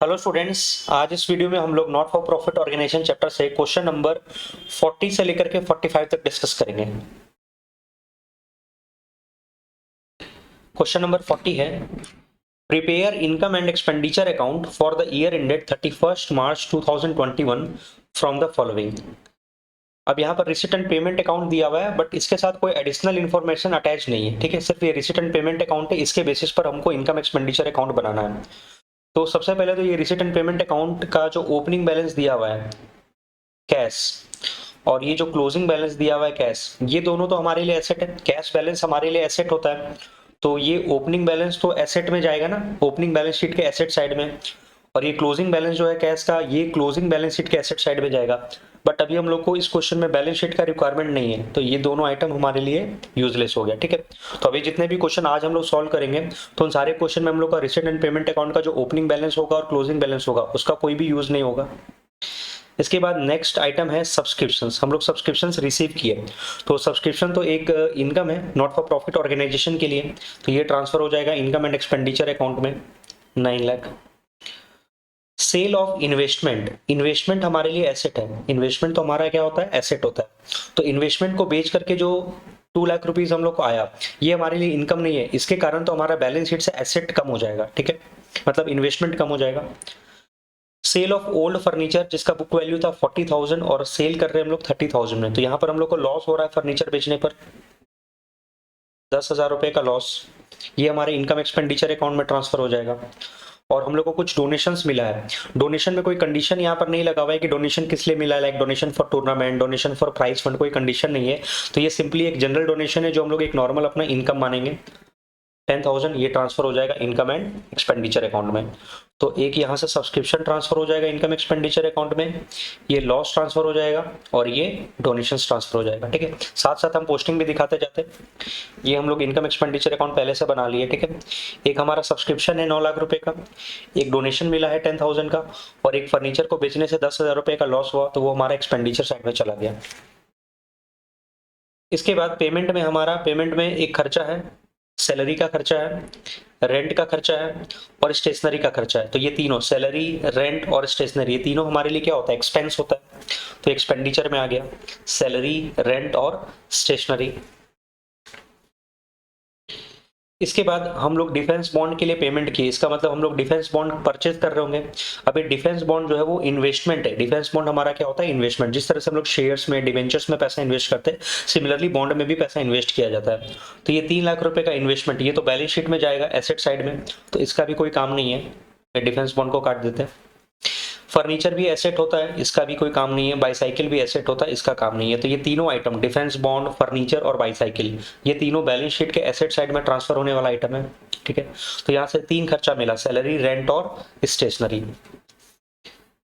Hello students, आज इस video में हम लोग not for profit organisation chapter से क्वेश्चन नंबर 40 से लेकर के 45 तक डिस्कस करेंगे। क्वेश्चन नंबर 40 है, prepare income and expenditure account for the year ended 31 March 2021 from the following. अब यहाँ पर रिसिट एंड पेमेंट अकाउंट दिया हुआ है, बट इसके साथ कोई एडिशनल इन्फॉर्मेशन अटैच नहीं है। ठीक है, सिर्फ ये रिसिट एंड पेमेंट अकाउंट है, इसके बेसिस पर हमको इनकम एक्सपेंडिचर अकाउंट बनाना है। तो सबसे पहले तो ये रिसिट एंड पेमेंट अकाउंट का जो ओपनिंग बैलेंस दिया हुआ है कैश, और ये जो क्लोजिंग बैलेंस दिया हुआ है कैश, ये दोनों तो हमारे लिए एसेट है। कैश बैलेंस हमारे लिए एसेट होता है, तो ये ओपनिंग बैलेंस तो एसेट में जाएगा ना, ओपनिंग बैलेंस शीट के एसेट साइड में। और ये क्लोजिंग बैलेंस जो है कैश का, ये क्लोजिंग बैलेंस शीट के एसेट साइड में जाएगा। बट अभी हम लोग को इस क्वेश्चन में बैलेंस शीट का रिक्वायरमेंट नहीं है, तो ये दोनों आइटम हमारे लिए यूजलेस हो गया। ठीक है, तो अभी जितने भी क्वेश्चन आज हम लोग सॉल्व करेंगे, तो उन सारे क्वेश्चन में हम लोग का रिसिट एंड पेमेंट अकाउंट का जो ओपनिंग बैलेंस होगा और क्लोजिंग बैलेंस होगा, उसका कोई भी यूज नहीं होगा। इसके बाद नेक्स्ट आइटम है सब्सक्रिप्शंस। हम लोग सब्सक्रिप्शंस रिसीव किए, तो सब्सक्रिप्शन तो एक इनकम है नॉट फॉर प्रॉफिट ऑर्गेनाइजेशन के लिए, तो ये ट्रांसफर हो जाएगा इनकम एंड एक्सपेंडिचर अकाउंट में 9 lakh. Sale of investment, investment हमारे लिए एसेट है। इन्वेस्टमेंट तो हमारा क्या होता है, एसेट होता है। तो इन्वेस्टमेंट को बेच करके जो 2 लाख रुपीज हम लोग को आया, ये हमारे लिए इनकम नहीं है। इसके कारण तो हमारा बैलेंस शीट से एसेट कम हो जाएगा। ठीक है, मतलब इन्वेस्टमेंट कम हो जाएगा। सेल ऑफ ओल्ड फर्नीचर, जिसका बुक वैल्यू था 40,000 और सेल कर रहे हैं हम लोग 30,000 में, तो यहाँ पर हम लोग को लॉस हो रहा है फर्नीचर बेचने पर 10,000 रुपए का लॉस। ये हमारे इनकम एक्सपेंडिचर अकाउंट में ट्रांसफर हो जाएगा। और हम लोग को कुछ डोनेशंस मिला है। डोनेशन में कोई कंडीशन यहाँ पर नहीं लगा हुआ है कि डोनेशन किस लिए मिला है, like donation for tournament, donation for prize fund, कोई कंडीशन नहीं है। तो ये सिंपली एक जनरल डोनेशन है जो हम लोग एक नॉर्मल अपना इनकम मानेंगे। 10,000 ये ट्रांसफर हो जाएगा इनकम एंड एक्सपेंडिचर अकाउंट में। तो एक यहाँ से सब्सक्रिप्शन ट्रांसफर हो जाएगा इनकम एक्सपेंडिचर अकाउंट में, ये लॉस ट्रांसफर हो जाएगा और ये डोनेशंस ट्रांसफर हो जाएगा। ठीक है, साथ साथ हम पोस्टिंग भी दिखाते जाते। ये हम लोग इनकम एक्सपेंडिचर अकाउंट पहले से बना लिए। ठीक है, एक हमारा सब्सक्रिप्शन है 9 लाख रुपए का, एक डोनेशन मिला है 10,000 का, और एक फर्नीचर को बेचने से 10,000 रुपए का लॉस हुआ, तो वो हमारा एक्सपेंडिचर साइड में चला गया। इसके बाद पेमेंट में हमारा, पेमेंट में एक खर्चा है, सैलरी का खर्चा है, रेंट का खर्चा है और स्टेशनरी का खर्चा है। तो ये तीनों, सैलरी, रेंट और स्टेशनरी, ये तीनों हमारे लिए क्या होता है, एक्सपेंस होता है। तो एक्सपेंडिचर में आ गया सैलरी, रेंट और स्टेशनरी। इसके बाद हम लोग डिफेंस बॉन्ड के लिए पेमेंट किए, इसका मतलब हम लोग डिफेंस बॉन्ड परचेज कर रहे होंगे। अभी डिफेंस बॉन्ड जो है वो इन्वेस्टमेंट है। डिफेंस बॉन्ड हमारा क्या होता है, इन्वेस्टमेंट। जिस तरह से हम लोग शेयर्स में, डिवेंचर्स में पैसा इन्वेस्ट करते हैं, सिमिलरली बॉन्ड में भी पैसा इन्वेस्ट किया जाता है। तो ये 3 लाख रुपए का इन्वेस्टमेंट, ये तो बैलेंस शीट में जाएगा एसेट साइड में, तो इसका भी कोई काम नहीं है, डिफेंस बॉन्ड को काट देते हैं। फर्नीचर भी एसेट होता है, इसका भी कोई काम नहीं है। बाईसाइकिल भी एसेट होता है, इसका काम नहीं है। तो ये तीनों आइटम, डिफेंस बॉन्ड, फर्नीचर और बाईसाइकिल, ये तीनों बैलेंस शीट के एसेट साइड में ट्रांसफर होने वाला आइटम है। ठीक है, तो यहाँ से 3 खर्चा मिला, सैलरी, रेंट और स्टेशनरी।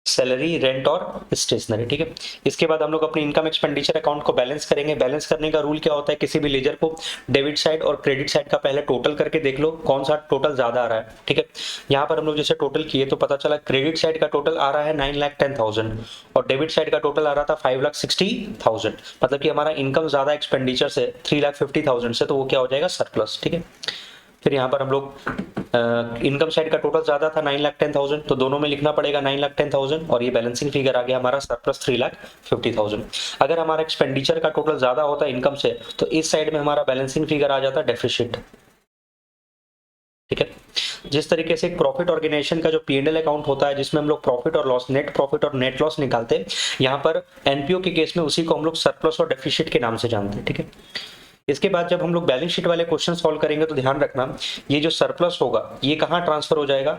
सैलरी, रेंट और स्टेशनरी। ठीक है, इसके बाद हम लोग अपने इनकम एक्सपेंडिचर अकाउंट को बैलेंस करेंगे। बैलेंस करने का रूल क्या होता है, किसी भी लेजर को डेबिट साइड और क्रेडिट साइड का पहले टोटल करके देख लो कौन सा टोटल ज्यादा आ रहा है। ठीक है, यहाँ पर हम लोग जैसे टोटल किए तो पता चला क्रेडिट साइड का टोटल आ रहा है 9,10,000 और डेबिट साइड का टोटल आ रहा था 5,60,000। मतलब कि हमारा इनकम ज्यादा एक्सपेंडिचर से 3,50,000 से, तो वो क्या हो जाएगा, सरप्लस। ठीक है, फिर यहाँ पर हम लोग इनकम साइड का टोटल ज्यादा था 9,10,000, तो दोनों में लिखना पड़ेगा 9,10,000 और ये बैलेंसिंग फिगर आ गया हमारा सरप्लस 3,50,000। अगर हमारा एक्सपेंडिचर का टोटल ज्यादा होता इनकम से, तो इस साइड में हमारा बैलेंसिंग फिगर आ जाता डेफिसिट। ठीक है, जिस तरीके से एक प्रॉफिट ऑर्गेनाइजेशन का जो P&L अकाउंट होता है, जिसमें हम लोग प्रॉफिट और लॉस, नेट प्रॉफिट और नेट लॉस निकालते हैं, यहाँ पर एनपीओ के केस में उसी को हम लोग सरप्लस और डेफिसिट के नाम से जानते हैं। ठीक है, इसके बाद जब हम लोग बैलेंस शीट वाले क्वेश्चन सॉल्व करेंगे तो ध्यान रखना, ये जो सरप्लस होगा ये कहाँ ट्रांसफर हो जाएगा,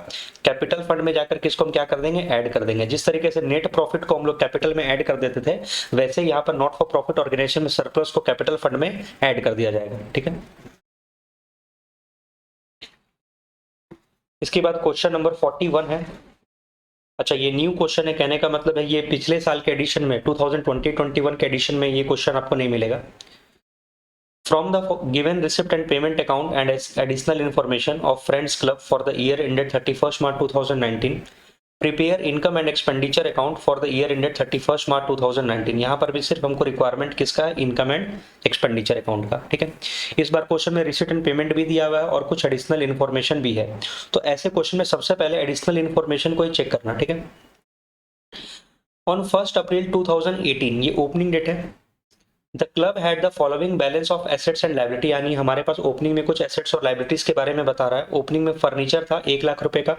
कैपिटल फंड में जाकर किसको हम क्या कर देंगे, ऐड कर देंगे। जिस तरीके से नेट प्रॉफिट को हम लोग कैपिटल में ऐड कर देते थे, वैसे यहाँ पर नॉट फॉर प्रॉफिट ऑर्गेनाइजेशन में सरप्लस को कैपिटल फंड में ऐड कर दिया जाएगा। ठीक है, इसके बाद क्वेश्चन नंबर 41 है। अच्छा, ये न्यू क्वेश्चन है, कहने का मतलब है ये पिछले साल के एडिशन में 2020-21 के एडिशन में ये क्वेश्चन आपको नहीं मिलेगा। From the given receipt and payment account and as additional information of Friends Club for the year ended 31st March 2019, prepare income and expenditure account for the year ended 31 मार्च 2019। यहाँ पर भी सिर्फ हमको रिक्वायरमेंट किसका है, इनकम एंड एक्सपेंडिचर अकाउंट का, ठीक है। इस बार क्वेश्चन में रिसीट एंड पेमेंट भी दिया हुआ है और कुछ एडिशनल इन्फॉर्मेशन भी है। तो ऐसे क्वेश्चन में सबसे पहले एडिशनल इन्फॉर्मेशन को ही चेक करना, ठीक है। ऑन 1 अप्रैल 2018, ये ओपनिंग डेट है। The club had the following balance of assets and liability, यानी हमारे पास ओपनिंग में कुछ एसेट्स और लाइबिलिटीज के बारे में बता रहा है। ओपनिंग में फर्नीचर था 1 लाख रुपए का,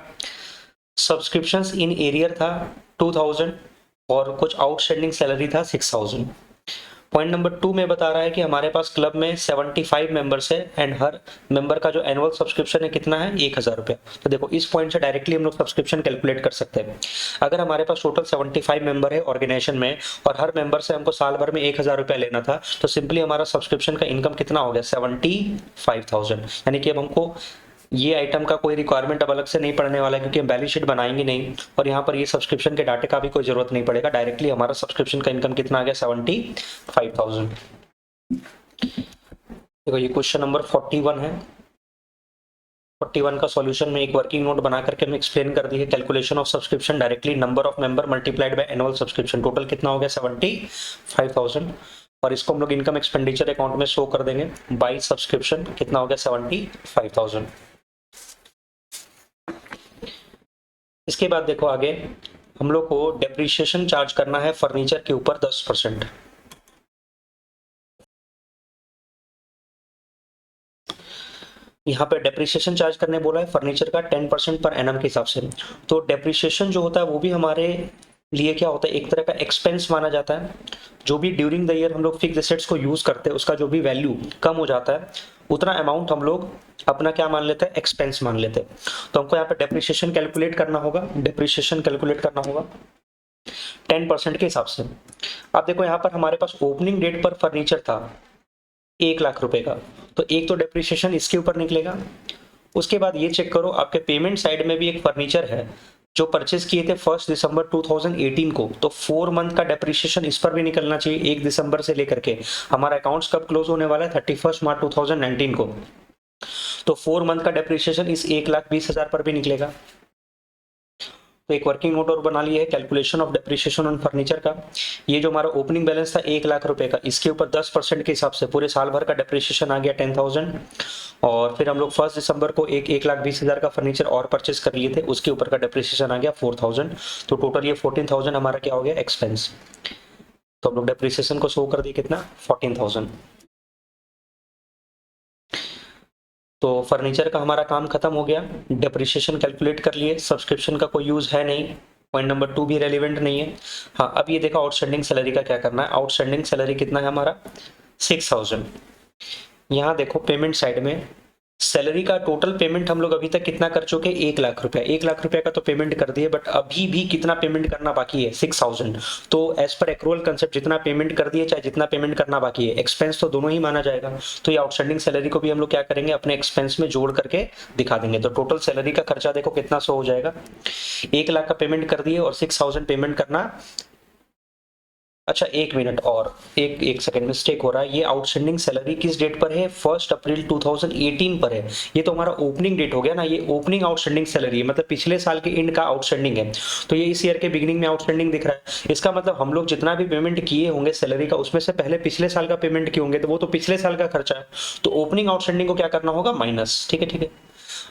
सब्सक्रिप्शंस इन एरियर था 2000 और कुछ आउटस्टैंडिंग सैलरी था 6000। पॉइंट नंबर 2 में बता रहा है कि हमारे पास क्लब में 75 मेंबर्स है एंड हर मेंबर का जो एनुअल सब्सक्रिप्शन है कितना है, 1000 रुपया। तो देखो इस पॉइंट से डायरेक्टली हम लोग सब्सक्रिप्शन कैलकुलेट कर सकते हैं। अगर हमारे पास टोटल 75 मेंबर है ऑर्गेनाइजेशन में और हर मेंबर से हमको साल भर में 1000 रुपया लेना था, तो सिंपली हमारा सब्सक्रिप्शन का इनकम कितना हो गया, 75,000। यानी कि अब हमको ये आइटम का कोई रिक्वायरमेंट अब अलग से नहीं पड़ने वाला है, क्योंकि हम बैलेंस शीट बनाएंगे नहीं और यहाँ पर ये सब्सक्रिप्शन के डाटे का भी कोई जरूरत नहीं पड़ेगा। डायरेक्टली हमारा सब्सक्रिप्शन का इनकम कितना आ गया, 75,000। देखो ये क्वेश्चन नंबर 41 है। 41 का सॉल्यूशन में एक वर्किंग नोट बना करके हमने एक्सप्लेन कर दी है। Calculation of subscription directly number of member multiplied by annual subscription, total कितना हो गया, 75,000। और इसको हम लोग इनकम एक्सपेंडिचर अकाउंट में शो कर देंगे बाय सब्सक्रिप्शन, कितना हो गया, 75,000। इसके बाद देखो आगे हम लोग को डेप्रिसिएशन चार्ज करना है फर्नीचर के ऊपर 10%। यहाँ पे डेप्रिसिएशन चार्ज करने बोला है फर्नीचर का 10% पर एनम के हिसाब से। तो डेप्रिसिएशन जो होता है वो भी हमारे लिए क्या होता है, एक तरह का एक्सपेंस माना जाता है। जो भी ड्यूरिंग द ईयर हम लोग फिक्स एसेट्स को यूज करते हैं, उसका जो भी वैल्यू कम हो जाता है, उतना अमाउंट हम लोग अपना क्या मान लेते हैं, एक्सपेंस मान लेते हैं। तो हमको यहाँ पे डेप्रिसिएशन कैलकुलेट करना होगा, डेप्रिसिएशन कैलकुलेट करना होगा 10% के हिसाब से। अब देखो यहाँ पर हमारे पास ओपनिंग डेट पर फर्नीचर था 1 लाख रुपए का, तो एक तो डेप्रिसिएशन इसके ऊपर निकलेगा। उसके बाद ये चेक करो आपके पेमेंट साइड में भी एक फर्नीचर है जो परचेज किए थे 1 दिसंबर 2018 को, तो 4 मंथ का डेप्रिसिएशन इस पर भी निकलना चाहिए 1 दिसंबर से लेकर के। हमारा अकाउंट्स कब क्लोज होने वाला है, 31 मार्च 2019 को। तो 4 मंथ का डेप्रिसिएशन इस 1,20,000 पर भी निकलेगा। तो एक वर्किंग नोट और बना लिया है, calculation of depreciation on furniture का। ये जो हमारा ओपनिंग बैलेंस था 1 लाख रुपए का, इसके ऊपर 10% के हिसाब से पूरे साल भर का डेप्रिसिएशन आ गया 10,000। और फिर हम लोग 1 दिसंबर को 1,20,000 का फर्नीचर और परचेस कर लिए थे, उसके ऊपर का डेप्रिसिएशन आ गया 4,000। तो टोटल ये 14,000 हमारा क्या हो गया, एक्सपेंस। तो हम लोग डेप्रिसिएशन को शो कर दिए कितना, 14,000। तो फर्नीचर का हमारा काम खत्म हो गया, डेप्रिसिएशन कैलकुलेट कर लिए, सब्सक्रिप्शन का कोई यूज है नहीं, पॉइंट नंबर 2 भी रेलिवेंट नहीं है। हाँ अब ये देखा आउटस्टैंडिंग सैलरी का क्या करना है। आउटस्टैंडिंग सैलरी कितना है हमारा, 6,000। यहाँ देखो पेमेंट साइड में सैलरी का टोटल पेमेंट हम लोग अभी तक कितना कर चुके, 1 लाख रुपया। 1 लाख रुपया का तो पेमेंट कर दिए, बट अभी भी कितना पेमेंट करना बाकी है, 6,000। तो एज पर एक्रूअल कंसेप्ट जितना पेमेंट कर दिए चाहे जितना पेमेंट करना बाकी है, एक्सपेंस तो दोनों ही माना जाएगा। तो ये आउटस्टैंडिंग सैलरी को भी हम लोग क्या करेंगे, अपने एक्सपेंस में जोड़ करके दिखा देंगे। तो टोटल सैलरी का खर्चा देखो कितना शो हो जाएगा, 1 लाख का पेमेंट कर दिए और 6,000 पेमेंट करना। अच्छा एक मिनट और एक सेकंड, मिस्टेक हो रहा है। ये आउटस्टैंडिंग सैलरी किस डेट पर है, 1 अप्रैल 2018 पर है। ये तो हमारा ओपनिंग डेट हो गया ना, ये ओपनिंग आउटस्टैंडिंग सैलरी है, मतलब पिछले साल के एंड का आउटस्टैंडिंग है। तो ये इस ईयर के बिगिनिंग में आउटस्टैंडिंग दिख रहा है। इसका मतलब हम लोग जितना भी पेमेंट किए होंगे सैलरी का, उसमें से पहले पिछले साल का पेमेंट किए होंगे, तो वो तो पिछले साल का खर्चा है। तो ओपनिंग आउटस्टैंडिंग को क्या करना होगा, माइनस। ठीक है ठीक है।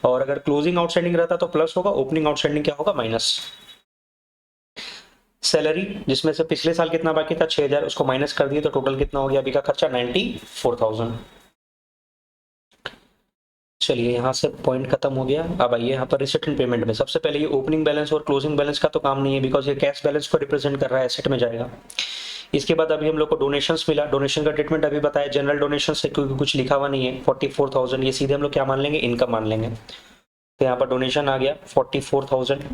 और अगर क्लोजिंग आउटस्टैंडिंग रहता तो प्लस होगा, ओपनिंग आउटस्टैंडिंग क्या होगा, माइनस। सैलरी जिसमें से पिछले साल कितना बाकी था, 6,000, उसको माइनस कर दिए तो टोटल कितना हो गया अभी का खर्चा, 94,000। चलिए यहाँ से पॉइंट खत्म हो गया। अब आइए यहाँ पर रिसिट एंड पेमेंट में सबसे पहले ये ओपनिंग बैलेंस और क्लोजिंग बैलेंस का तो काम नहीं है, बिकॉज ये कैश बैलेंस को रिप्रेजेंट कर रहा है, एसेट में जाएगा। इसके बाद अभी हम लोग को डोनेशंस मिला, डोनेशन का ट्रीटमेंट अभी बताया, जनरल डोनेशन है क्योंकि कुछ लिखा हुआ नहीं है। 44,000 ये सीधे हम लोग क्या मान लेंगे, इनकम मान लेंगे। तो यहाँ पर डोनेशन आ गया 44,000।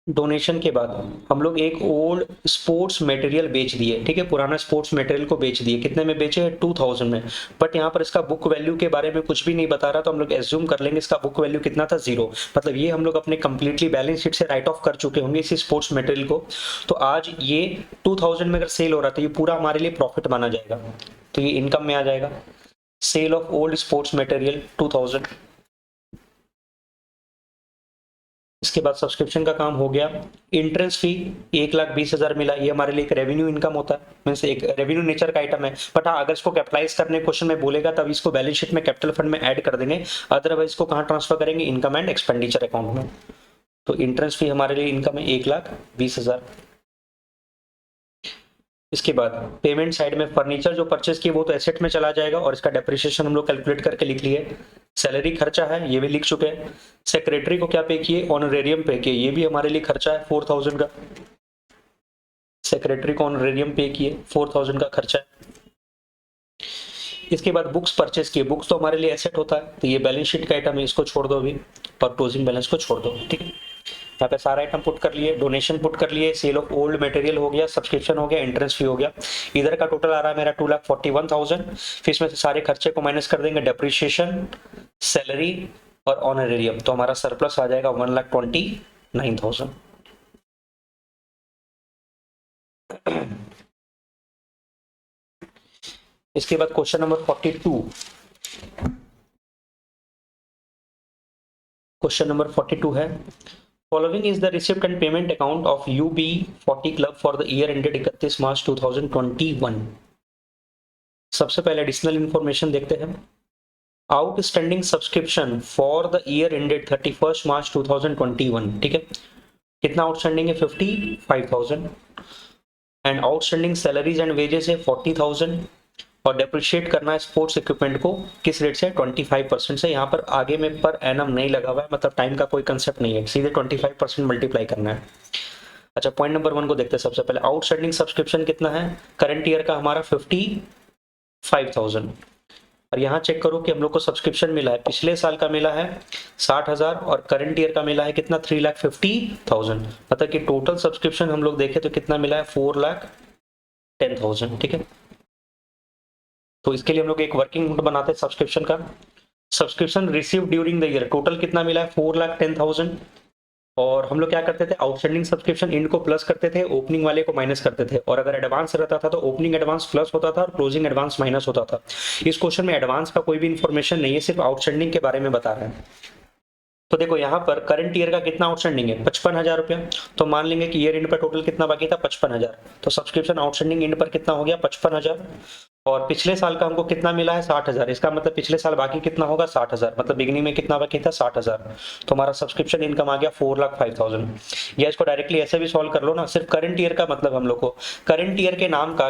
डोनेशन के बाद हम लोग एक ओल्ड स्पोर्ट्स मटेरियल बेच दिए, ठीक है, पुराना स्पोर्ट्स मटेरियल को बेच दिए। कितने में बेचे, 2,000 में। बट यहाँ पर इसका बुक वैल्यू के बारे में कुछ भी नहीं बता रहा, तो हम लोग एज्यूम कर लेंगे इसका बुक वैल्यू कितना था, 0। मतलब ये हम लोग अपने कंप्लीटली बैलेंस शीट से राइट ऑफ कर चुके होंगे इसी स्पोर्ट्स मटेरियल को। तो आज ये 2,000 में अगर सेल हो रहा था, ये पूरा हमारे लिए प्रॉफिट माना जाएगा, तो ये इनकम में आ जाएगा। Sale of old sports material 2,000। इसके बाद सब्सक्रिप्शन का काम हो गया। इंट्रेंस फी 1,20,000 मिला, ये हमारे लिए एक रेवेन्यू इनकम होता है, मीन्स एक रेवेन्यू नेचर का आइटम है। बट हाँ, अगर इसको कैपिटलाइज करने क्वेश्चन में बोलेगा तब इसको बैलेंस शीट में कैपिटल फंड में ऐड कर देंगे, अदरवाइज इसको कहाँ ट्रांसफर करेंगे, इनकम एंड एक्सपेंडिचर अकाउंट में। तो इंट्रेंस फी हमारे लिए इनकम है 1,20,000। इसके बाद पेमेंट साइड में फर्नीचर जो परचेस किए वो तो एसेट में चला जाएगा और इसका डेप्रिसिएशन हम लोग कैलकुलेट करके लिख लिए। सैलरी खर्चा है, ये भी लिख चुके हैं। सेक्रेटरी को क्या पे किए, ऑनरेरियम पे किए, ये भी हमारे लिए खर्चा है 4,000 का। सेक्रेटरी को ऑनरेरियम पे किए, 4,000 का खर्चा है। इसके बाद बुक्स परचेस किए, बुक्स तो हमारे लिए एसेट होता है, तो ये बैलेंस शीट का आइटम है, इसको छोड़ दो अभी, और क्लोजिंग बैलेंस को छोड़ दो। ठीक है, यहाँ पे सारा आइटम पुट कर लिए, डोनेशन पुट कर लिए, सेल ऑफ ओल्ड मटेरियल हो गया, सब्सक्रिप्शन हो गया, इंटरेस्ट फी हो गया। इधर का टोटल आ रहा है मेरा 2,41,000। फिर इसमें से सारे खर्चे को माइनस कर देंगे, डेप्रिसिएशन, सैलरी और ऑनरेरियम, तो हमारा सरप्लस आ जाएगा 1,29,000। इसके बाद क्वेश्चन नंबर 42। क्वेश्चन नंबर 42 है, following is the receipt and payment account of UB40 club for the year ended 31 मार्च 2021। सबसे पहले एडिशनल इंफॉर्मेशन देखते हैं। Outstanding subscription for the year ended 31 मार्च 2021। ठीक है, कितना आउटस्टैंडिंग है, 55,000। And outstanding salaries and wages है 40,000। और डेप्रिशिएट करना है स्पोर्ट्स इक्विपमेंट को किस रेट से, 25% से। यहाँ पर आगे में पर एनम नहीं लगा हुआ है, मतलब टाइम का कोई कंसेप्ट नहीं है, सीधे 25% मल्टीप्लाई करना है। अच्छा, पॉइंट नंबर 1 को देखते हैं। सबसे पहले आउटस्टैंडिंग सब्सक्रिप्शन कितना है, करंट ईयर का हमारा 55,000। और यहाँ चेक करो कि हम लोग को सब्सक्रिप्शन मिला है, पिछले साल का मिला है 60,000 और करंट ईयर का मिला है कितना, 3,50,000। मतलब कि टोटल सब्सक्रिप्शन हम लोग देखें तो कितना मिला है, 4,10,000। ठीक है, तो इसके लिए हम लोग एक वर्किंग नोट बनाते हैं सब्सक्रिप्शन का। Subscription receive during the year total कितना मिला है, 4,10,000। और हम लोग क्या करते थे, आउटस्टैंडिंग सब्सक्रिप्शन इंड को प्लस करते थे, ओपनिंग वाले को माइनस करते थे। और अगर एडवांस रहता था तो ओपनिंग एडवांस प्लस होता था और क्लोजिंग एडवांस माइनस होता था। इस क्वेश्चन में एडवांस का कोई भी इंफॉर्मेशन नहीं है, सिर्फ आउटस्टैंडिंग के बारे में बता रहे हैं। तो देखो यहाँ पर करंट ईयर का कितना आउटस्टैंडिंग है, 55,000 रुपया। तो मान लेंगे कि ईयर एंड पर टोटल कितना बाकी था, 55,000। तो सब्सक्रिप्शन आउटस्टैंडिंग एंड पर कितना हो गया, 55,000। और पिछले साल का हमको कितना मिला है, 60,000। इसका मतलब पिछले साल बाकी कितना होगा, 60,000। मतलब बिगिनिंग में कितना बाकी था, 60,000। तो हमारा सब्सक्रिप्शन इनकम आ गया 4,05,000। या इसको डायरेक्टली ऐसे भी सॉल्व कर लो ना, सिर्फ करंट ईयर का मतलब हम लोग को करंट ईयर के नाम का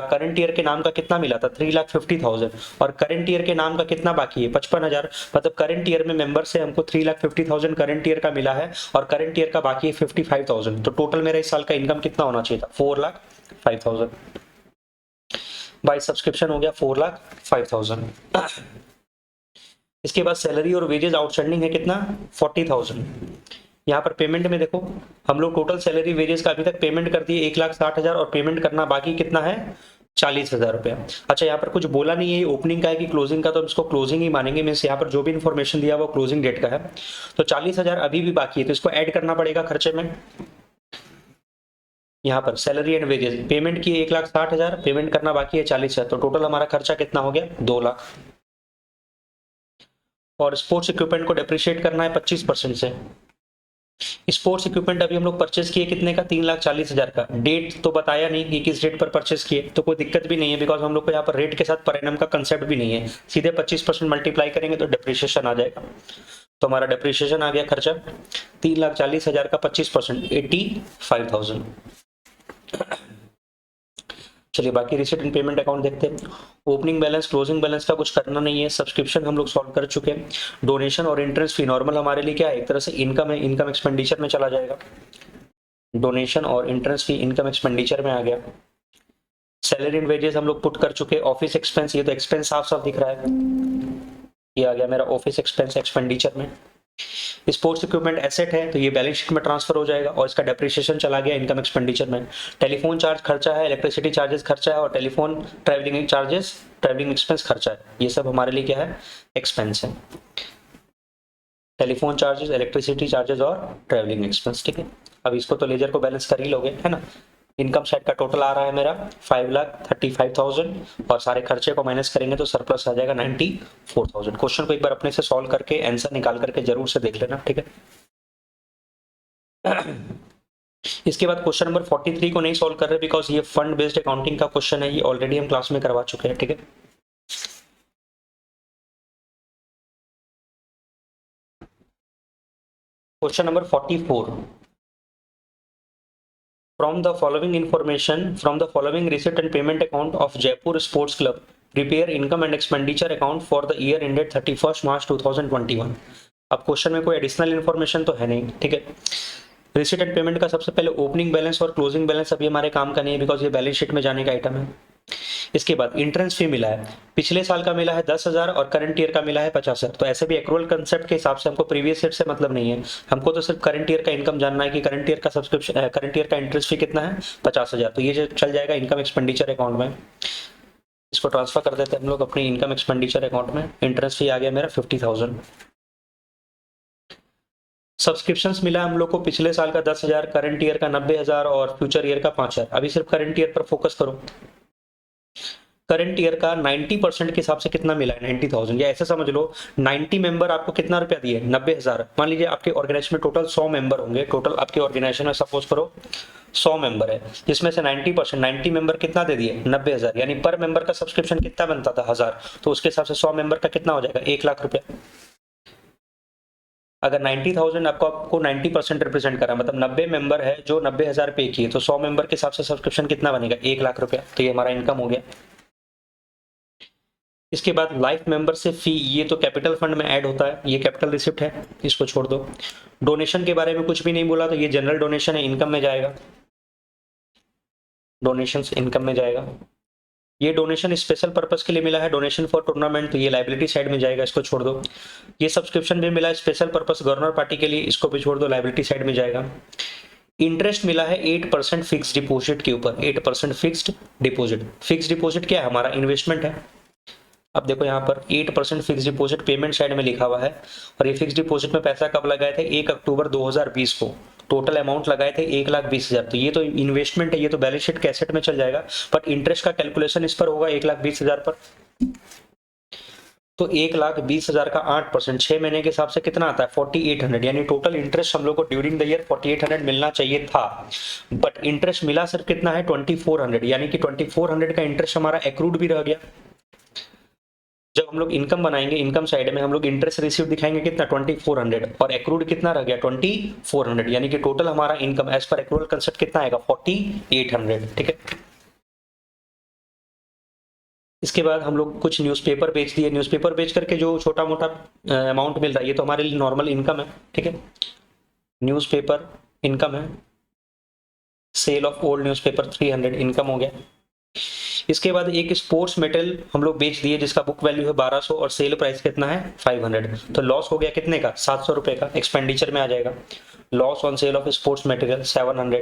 कितना मिला था, 3,50,000। और करंट ईयर के नाम का कितना बाकी है, 55,000। मतलब करंट ईयर में मेंबर से हमको 3,50,000 करंट ईयर का मिला है और करंट ईयर का बाकी है 55,000। तो टोटल मेरा इस साल का इनकम कितना होना चाहिए था, 4,05,000। बाय सब्सक्रिप्शन हो गया 4,05,000। इसके बाद सैलरी और वेजेस आउटस्टैंडिंग है कितना, 40,000। यहाँ पर पेमेंट में देखो, हम लोग टोटल सैलरी वेजेस का अभी तक पेमेंट कर दिए 1,60,000 और पेमेंट करना बाकी कितना है, 40,000 रुपया। अच्छा, यहाँ पर कुछ बोला नहीं है ओपनिंग का है कि क्लोजिंग का, तो हम इसको क्लोजिंग ही मानेंगे। मीन्स यहाँ पर जो भी इंफॉर्मेशन दिया वो क्लोजिंग डेट का है। तो 40,000 अभी भी बाकी है, तो इसको ऐड करना पड़ेगा खर्चे में। यहाँ पर सैलरी एंड वेजेस पेमेंट की 1,60,000, पेमेंट करना बाकी है 40,000। तो टोटल हमारा खर्चा कितना हो गया, 2 लाख। और स्पोर्ट्स इक्विपमेंट को डेप्रिशिएट करना है 25% से। स्पोर्ट्स इक्विपमेंट अभी हम लोग परचेस किए कितने का, 3,40,000 का। डेट तो बताया नहीं कि किस डेट पर परचेस किए, तो कोई दिक्कत भी नहीं है, बिकॉज हम लोग को यहाँ पर रेट के साथ पर एनम का कंसेप्ट भी नहीं है। सीधे 25% मल्टीप्लाई करेंगे तो डेप्रिशिएशन आ जाएगा। तो हमारा डेप्रिशिएशन आ गया खर्चा 3,40,000 का 25%, 85,000। चलिए बाकी रिसीट एंड पेमेंट अकाउंट देखते हैं। ओपनिंग बैलेंस क्लोजिंग बैलेंस का कुछ करना नहीं है, सब्सक्रिप्शन हम लोग सॉल्व कर चुके हैं। डोनेशन और इंटरेस्ट फी नॉर्मल हमारे लिए क्या है, एक तरह से इनकम है, इनकम एक्सपेंडिचर में चला जाएगा। डोनेशन और इंटरेस्ट फी इनकम एक्सपेंडिचर में आ गया। सैलरी एंड वेजेस हम लोग पुट कर चुके। ऑफिस एक्सपेंस, ये तो एक्सपेंस साफ साफ दिख रहा है, ये आ गया मेरा ऑफिस एक्सपेंस एक्सपेंडिचर में। स्पोर्ट्स इक्विपमेंट एसेट है तो ये बैलेंस शीट में ट्रांसफर हो जाएगा और इसका डेप्रिसिएशन चला गया इनकम एक्सपेंडिचर में। टेलीफोन चार्ज खर्चा है, इलेक्ट्रिसिटी चार्जेस खर्चा है और telephone travelling charges travelling expense खर्चा है। ये सब हमारे लिए क्या है, एक्सपेंस है। टेलीफोन चार्जेस, इलेक्ट्रिसिटी चार्जेस और ट्रैवलिंग एक्सपेंस। ठीक है, अब इसको तो लेजर को बैलेंस कर ही लोगे, है ना। इनकम साइड का टोटल आ रहा है मेरा 5,35,000 और सारे खर्चे को माइनस करेंगे तो सरप्लस आ जाएगा 94,000। क्वेश्चन को एक बार अपने से सॉल्व करके आंसर निकाल करके जरूर से देख लेना, ठीक है। इसके बाद क्वेश्चन नंबर 43 को नहीं सॉल्व कर रहे बिकॉज ये फंड बेस्ड अकाउंटिंग का क्वेश्चन है, ये ऑलरेडी हम क्लास में करवा चुके हैं, ठीक है। Question number 44, from the following information, from the following receipt and payment account of Jaipur Sports Club, prepare income and expenditure account for the year ended 31st March 2021। अब क्वेश्चन में कोई एडिशनल इन्फॉर्मेशन तो है नहीं, ठीक है। Receipt and payment का सबसे पहले ओपनिंग बैलेंस और क्लोजिंग बैलेंस अभी हमारे काम का नहीं है बिकॉज ये बैलेंस शीट में जाने का आइटम है। इसके बाद इंट्रेंस फी मिला है, पिछले साल का मिला है 10,000 और करंट ईयर का मिला है 50,000। तो ऐसे भी एक्रूअल कंसेप्ट के हिसाब से हमको प्रीवियस ईयर से मतलब नहीं है, हमको तो सिर्फ करंट ईयर का इनकम जानना है कि करंट ईयर का सब्सक्रिप्शन, करंट ईयर का इंटरेस्ट फी कितना है 50,000। तो ये चल जाएगा इनकम एक्सपेंडिचर अकाउंट में, इसको ट्रांसफर कर देते हैं हम लोग अपनी इनकम एक्सपेंडिचर अकाउंट में। इंटरेस्ट फी आ गया मेरा 50,000। सब्सक्रिप्शंस मिला हम लोग को पिछले साल का 10,000, करंट ईयर का 90,000 और फ्यूचर ईयर का 5,000। अभी सिर्फ करंट ईयर पर फोकस करो। करंट ईयर का 90% के हिसाब से कितना मिला है 90,000, या ऐसे समझ लो 90 मेंबर आपको कितना रुपया दिए 90,000। मान लीजिए आपके ऑर्गेनाइजेशन में टोटल 100 मेंबर होंगे, टोटल आपके ऑर्गेनाइजेशन में सपोज करो 100 मेंबर है, जिसमें से 90% 90 मेंबर कितना दे दिए 90,000, यानी पर मेंबर का सब्सक्रिप्शन कितना बनता था 1000, तो उसके हिसाब से 100 मेंबर का कितना हो जाएगा 1 लाख रुपया। अगर 90,000 आपको 90% रिप्रेजेंट करा, मतलब 90 मेंबर है जो 90,000 पे किए, तो 100 मेंबर के हिसाब से सब्सक्रिप्शन कितना बनेगा 1 लाख रुपया। तो ये हमारा इनकम हो गया। इसके बाद लाइफ मेंबरशिप फी, ये तो कैपिटल फंड में ऐड होता है, ये कैपिटल रिसिप्ट है, इसको छोड़ दो। डोनेशन के बारे में कुछ भी नहीं बोला, तो ये जनरल डोनेशन है, इनकम में जाएगा, डोनेशन इनकम में जाएगा। ये डोनेशन स्पेशल पर्पस के लिए मिला है, डोनेशन फॉर टूर्नामेंट, तो ये लाइबिलिटी साइड में जाएगा, इसको छोड़ दो। ये सब्सक्रिप्शन भी मिला है स्पेशल पर्पस गवर्नर पार्टी के लिए, इसको भी छोड़ दो, लाइबिलिटी साइड में जाएगा। इंटरेस्ट मिला है 8% फिक्स डिपॉजिट के ऊपर, 8% फिक्स्ड डिपॉजिट। फिक्स डिपॉजिट क्या है हमारा इन्वेस्टमेंट है। अब देखो यहाँ पर 8% फिक्स डिपॉजिट पेमेंट साइड में लिखा हुआ है, और ये फिक्स डिपॉजिट में पैसा कब लगाए थे 1 अक्टूबर 2020 को, टोटल अमाउंट लगाए थे 1,20,000। तो ये तो इन्वेस्टमेंट है, ये तो बैलेंस शीट कैसेट में चल जाएगा, बट इंटरेस्ट का कैलकुलेशन इस पर होगा 1,20,000 पर। तो 1,20,000 का 8% 6 महीने के हिसाब से कितना आता है 4800, यानी टोटल इंटरेस्ट हम लोग को ड्यूरिंग द ईयर 4800 मिलना चाहिए था, बट इंटरेस्ट मिला सिर्फ कितना है 2400, यानी कि 2400 का इंटरेस्ट हमारा एक्रूड भी रह गया। जब हम लोग इनकम बनाएंगे, इनकम साइड में हम लोग इंटरेस्ट रिसीव दिखाएंगे कितना 2400, और एक्रूड कितना रह गया 2400, यानी कि टोटल हमारा income as per accrual concept कितना आएगा 4800, ठीक है। इसके बाद हम लोग कुछ न्यूज़पेपर बेच दिए, न्यूज़पेपर बेच करके जो छोटा मोटा अमाउंट मिल रहा है ये तो हमारे लिए नॉर्मल इनकम है, ठीक है। न्यूज़पेपर इनकम है, sale of old newspaper 300 income हो गया। इसके बाद एक स्पोर्ट्स मेडल हम लोग बेच दिए जिसका बुक वैल्यू है 1200 और सेल प्राइस कितना है 500, तो लॉस हो गया कितने का 700 रुपए का, एक्सपेंडिचर में आ जाएगा। Loss on sale of sports material 700।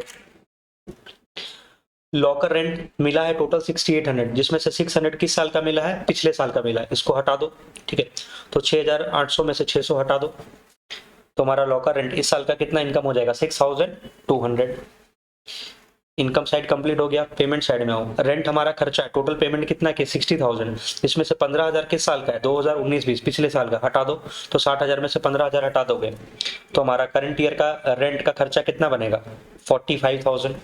Locker rent मिला है टोटल 6800, जिसमें से 600 किस साल का मिला है पिछले साल का मिला है, इसको हटा दो, ठीक है। तो 6800 में से 600 हटा दो, तो हमारा लॉकर रेंट इस साल का कितना इनकम हो जाएगा 6200। इनकम साइड कंप्लीट हो गया, पेमेंट साइड में आओ। रेंट हमारा खर्चा है, टोटल पेमेंट कितना है 60,000, इसमें से 15,000 किस साल का है 2019-20 पिछले साल का, हटा दो, तो 60,000 में से 15,000 हटा दोगे तो हमारा करंट ईयर का रेंट का खर्चा कितना बनेगा 45,000।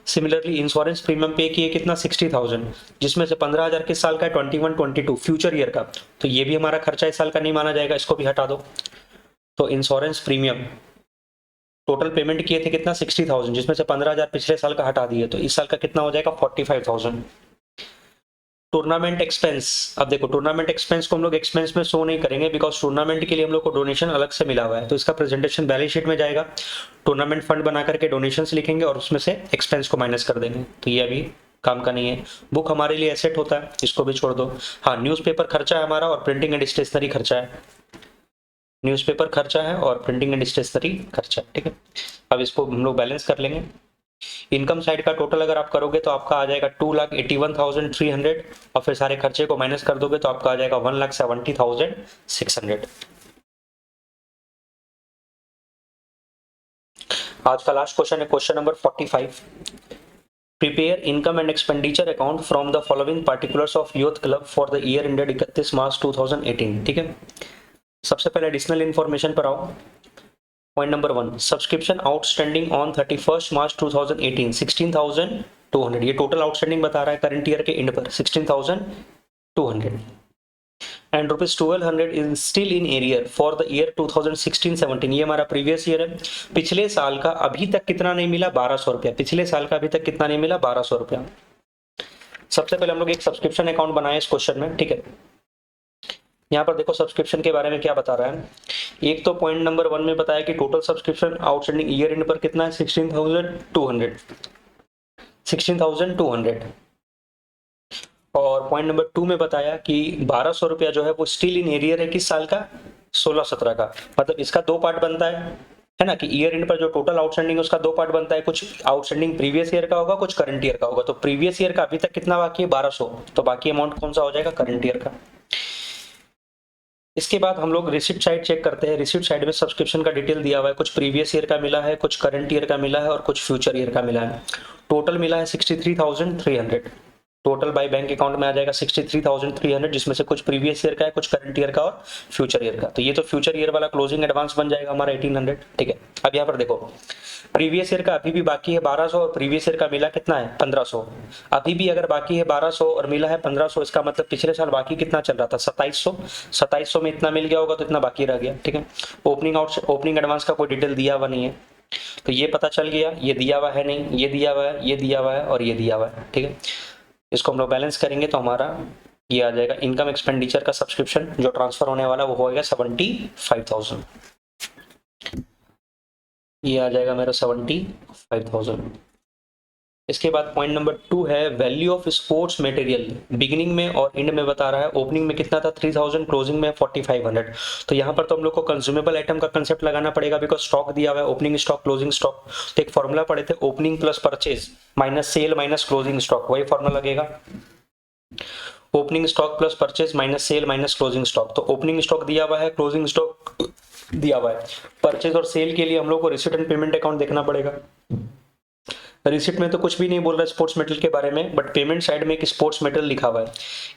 सिमिलरली इंश्योरेंस प्रीमियम पे किए कितना 60,000, जिसमें से 15,000 किस साल का है 21-22 फ्यूचर ईयर का, तो ये भी हमारा खर्चा इस साल का नहीं माना जाएगा, इसको भी हटा दो। तो इंश्योरेंस प्रीमियम टोटल पेमेंट किए थे कितना 60,000, जिसमें से 15,000 पिछले साल का हटा दिए, तो इस साल का कितना हो जाएगा 45,000। टूर्नामेंट एक्सपेंस, अब देखो टूर्नामेंट एक्सपेंस को हम लोग एक्सपेंस में शो नहीं करेंगे बिकॉज टूर्नामेंट के लिए हम लोग को डोनेशन अलग से मिला हुआ है, तो इसका प्रेजेंटेशन बैलेंस शीट में जाएगा। टूर्नामेंट फंड बना करके डोनेशंस लिखेंगे और उसमें से एक्सपेंस को माइनस कर देंगे, तो ये अभी काम का नहीं है। बुक हमारे लिए एसेट होता है, इसको भी छोड़ दो। हाँ, न्यूज़पेपर खर्चा है हमारा और प्रिंटिंग एंड स्टेशनरी खर्चा है, न्यूज़पेपर खर्चा है और प्रिंटिंग एंड स्टेशनरी खर्चा, ठीक है। अब इसको हम लोग बैलेंस कर लेंगे। इनकम साइड का टोटल अगर आप करोगे तो आपका आ जाएगा 2,81,300 और फिर सारे खर्चे को माइनस कर दोगे तो आपका आ जाएगा 1,70,600। आज का लास्ट क्वेश्चन है question number 45। Prepare income and expenditure account from the following particulars of youth club for the year ended 31 मार्च 2018, ठीक है। सबसे पहले एडिशनल इन्फॉर्मेशन पर आओ। Point number 1, subscription outstanding on 31 मार्च 2018 16,200, ये टोटल आउटस्टैंडिंग बता रहा है करंट ईयर के एंड पर 16,200 and rupees 1200 is still in arrear for the year 2016-17, ये हमारा प्रीवियस ईयर है। पिछले साल का अभी तक कितना नहीं मिला, 1200 रुपया। पिछले साल का अभी तक कितना नहीं मिला, 1200 रुपया। सबसे पहले हम लोग एक सब्सक्रिप्शन अकाउंट बनाए इस क्वेश्चन में, ठीक है। यहाँ पर देखो सब्सक्रिप्शन के बारे में क्या बता रहा है। एक तो पॉइंट नंबर 1 में बताया कि total subscription outstanding year and पर कितना है, 16,200। और पॉइंट नंबर 2 में बताया कि 1200 रुपया जो है वो स्टिल इन एरियर है किस साल का, 16-17 का। मतलब इसका दो पार्ट बनता है ना, कि ईयर एंड पर जो टोटल आउटस्टैंडिंग है उसका दो पार्ट बनता है, कुछ आउटस्टैंडिंग प्रीवियस ईयर का होगा, कुछ करंट ईयर का होगा। तो प्रीवियस ईयर का अभी तक कितना बाकी है, 1200, तो बाकी अमाउंट कौन सा हो जाएगा, करंट ईयर का। इसके बाद हम लोग रिसिप्ट साइड चेक करते हैं। रिसिप्ट साइड में सब्सक्रिप्शन का डिटेल दिया हुआ है, कुछ प्रीवियस ईयर का मिला है, कुछ करंट ईयर का मिला है और कुछ फ्यूचर ईयर का मिला है। टोटल मिला है 63,300। टोटल बाय बैंक अकाउंट में आ जाएगा 63,300, जिसमें से कुछ प्रीवियस ईयर का है, कुछ करंट ईयर का और फ्यूचर ईयर का। तो ये तो फ्यूचर ईयर वाला क्लोजिंग एडवांस बन जाएगा हमारा 1800, ठीक है। अब यहाँ पर देखो प्रीवियस ईयर का अभी भी बाकी है 1200 और प्रीवियस ईयर का मिला कितना है, 1500। अभी भी अगर बाकी है 1200 और मिला है 1500, इसका मतलब पिछले साल बाकी कितना चल रहा था, 2700। 2700 में इतना मिल गया होगा तो इतना बाकी रह गया, ठीक है। ओपनिंग एडवांस का कोई डिटेल दिया हुआ नहीं है, तो ये पता चल गया, ये दिया हुआ है नहीं, ये दिया हुआ है, ये दिया हुआ है और ये दिया हुआ है, ठीक है। इसको हम लोग बैलेंस करेंगे तो हमारा ये आ जाएगा इनकम एक्सपेंडिचर का सब्सक्रिप्शन जो ट्रांसफर होने वाला वो होगा 75,000। ये आ जाएगा मेरा 75,000। इसके बाद पॉइंट नंबर 2 है value of sports material. Beginning में और एंड में बता रहा है, ओपनिंग में कितना था 3000, क्लोजिंग में 4500। तो यहाँ पर तो हम लोग को कंज्यूमेबल आइटम का कंसेप्ट लगाना पड़ेगा, बिकॉज स्टॉक दिया हुआ है, ओपनिंग स्टॉक क्लोजिंग स्टॉक। तो एक फॉर्मूला पढ़े थे, opening plus purchase minus cell minus closing stock, वही फॉर्मूला लगेगा। Opening stock plus purchase minus cell minus closing stock. तो ओपनिंग स्टॉक दिया हुआ है, क्लोजिंग स्टॉक दिया हुआ है। परचेज और सेल के लिए हम लोग को रिसिप्ट एंड पेमेंट अकाउंट देखना पड़ेगा। रिसिप्ट में तो कुछ भी नहीं बोल रहा है स्पोर्ट्स मेटल के बारे में, बट पेमेंट साइड में एक स्पोर्ट्स मेटल लिखा हुआ है।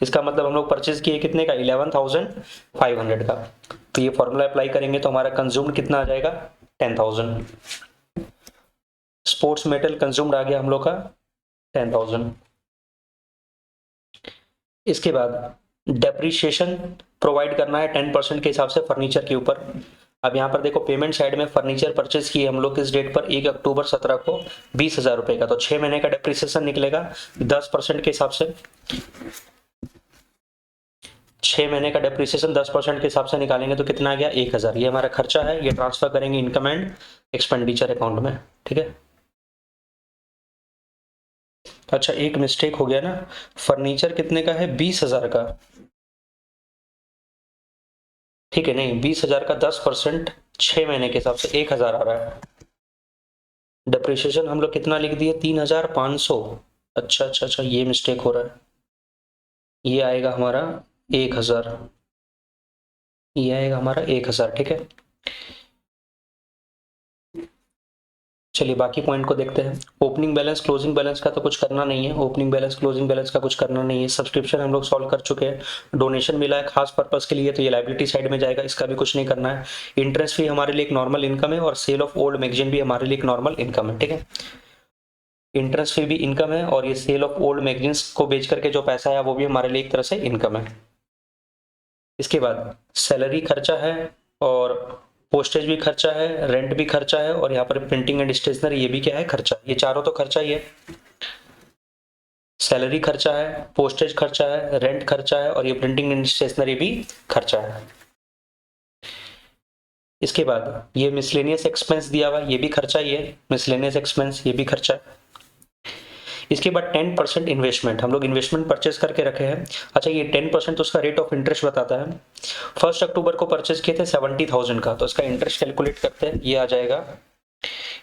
इसका मतलब हम लोग परचेज किए कितने का, 11,500 का। तो ये फॉर्मूला अप्लाई करेंगे तो हमारा कंज्यूम्ड कितना आ जाएगा, 10,000। स्पोर्ट्स मेटल कंज्यूम्ड आ गया हम लोग का 10,000। इसके बाद डेप्रिसिएशन प्रोवाइड करना है 10% के हिसाब से फर्नीचर के ऊपर। अब यहाँ पर देखो पेमेंट साइड में फर्नीचर परचेज किए हम लोग किस डेट पर, 1 अक्टूबर 17 को 20,000 रुपए का। तो 6 महीने का डेप्रिसिएशन निकलेगा 10% के हिसाब से। 6 महीने का डेप्रिसिएशन 10% के हिसाब से निकालेंगे तो कितना आ गया, 1,000। ये हमारा खर्चा है, ये ट्रांसफर करेंगे इनकम एंड एक्सपेंडिचर अकाउंट में, ठीक है। अच्छा एक मिस्टेक हो गया ना, फर्नीचर कितने का है, 20,000 का, ठीक है। नहीं 20,000 का 10% 6 महीने के हिसाब से 1,000 आ रहा है। डेप्रिसिएशन हम लोग कितना लिख दिए, 3,500। अच्छा ये मिस्टेक हो रहा है, ये आएगा हमारा 1,000, ये आएगा हमारा 1,000, ठीक है। चलिए बाकी पॉइंट को देखते हैं। ओपनिंग बैलेंस क्लोजिंग बैलेंस का तो कुछ करना नहीं है, ओपनिंग बैलेंस क्लोजिंग बैलेंस का कुछ करना नहीं है। सब्सक्रिप्शन हम लोग सॉल्व कर चुके हैं। डोनेशन मिला है खास पर्पस के लिए तो ये लायबिलिटी साइड में जाएगा, इसका भी कुछ नहीं करना है। इंटरेस्ट फी हमारे लिए एक नॉर्मल इनकम है और सेल ऑफ ओल्ड मैगजीन भी हमारे लिए एक नॉर्मल इनकम है, ठीक है। इंटरेस्ट फी भी इनकम है और ये सेल ऑफ ओल्ड मैगजीन्स को बेच करके जो पैसा है वो भी हमारे लिए एक तरह से इनकम है। इसके बाद सैलरी खर्चा है और पोस्टेज भी खर्चा है, रेंट भी खर्चा है और यहाँ पर प्रिंटिंग एंड स्टेशनरी ये भी क्या है, खर्चा। ये चारों तो खर्चा ही है। सैलरी खर्चा है, पोस्टेज खर्चा है, रेंट खर्चा है और ये प्रिंटिंग एंड स्टेशनरी भी खर्चा है। इसके बाद ये मिसलेनियस एक्सपेंस दिया हुआ ये भी खर्चा ही है, मिसलेनियस एक्सपेंस ये भी खर्चा है। इसके बाद 10% इन्वेस्टमेंट, हम लोग इन्वेस्टमेंट परचेज करके रखे हैं। अच्छा ये 10% तो उसका रेट ऑफ इंटरेस्ट बताता है। 1 अक्टूबर को परचेज किए थे 70,000 का, तो इसका इंटरेस्ट कैलकुलेट करते हैं। ये आ जाएगा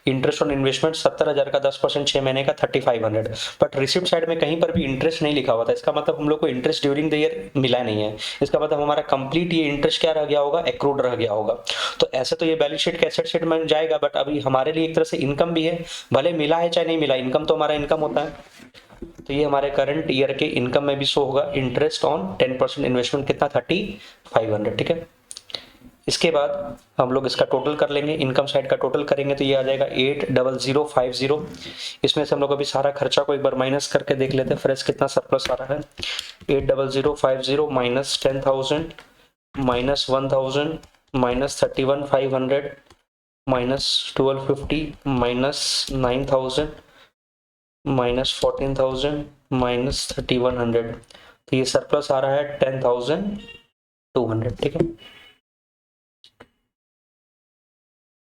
इंटरेस्ट ऑन इन्वेस्टमेंट 70,000 का 10% 6 महीने का 3,500। बट रिसिप्ट साइड में कहीं पर भी इंटरेस्ट नहीं लिखा हुआ था, इसका मतलब हम लोग को इंटरेस्ट ड्यूरिंग द ईयर मिला नहीं है। इसका मतलब हमारा कंप्लीट ये इंटरेस्ट क्या रह गया होगा, एक्रूड रह गया होगा। तो ऐसे तो ये बैलेंस शीट के एसेट शीट में जाएगा, बट अभी हमारे लिए एक तरह से इनकम भी है, भले मिला है चाहे नहीं मिला, इनकम तो हमारा इनकम होता है। तो ये हमारे करंट ईयर के इनकम में भी शो होगा। इंटरेस्ट ऑन 10% इन्वेस्टमेंट कितना, 3,500, ठीक है। इसके बाद हम लोग इसका टोटल कर लेंगे, इनकम साइड का टोटल करेंगे तो ये आ जाएगा 80050। इसमें से हम लोग अभी सारा खर्चा को एक बार माइनस करके देख लेते हैं फ्रेश कितना सरप्लस आ रहा है। 80050 minus 10,000 minus 1000 minus 31,500 minus 1250 minus 9,000 minus 14,000 minus 3100, तो ये सरप्लस आ रहा है 10,200। ठीक है,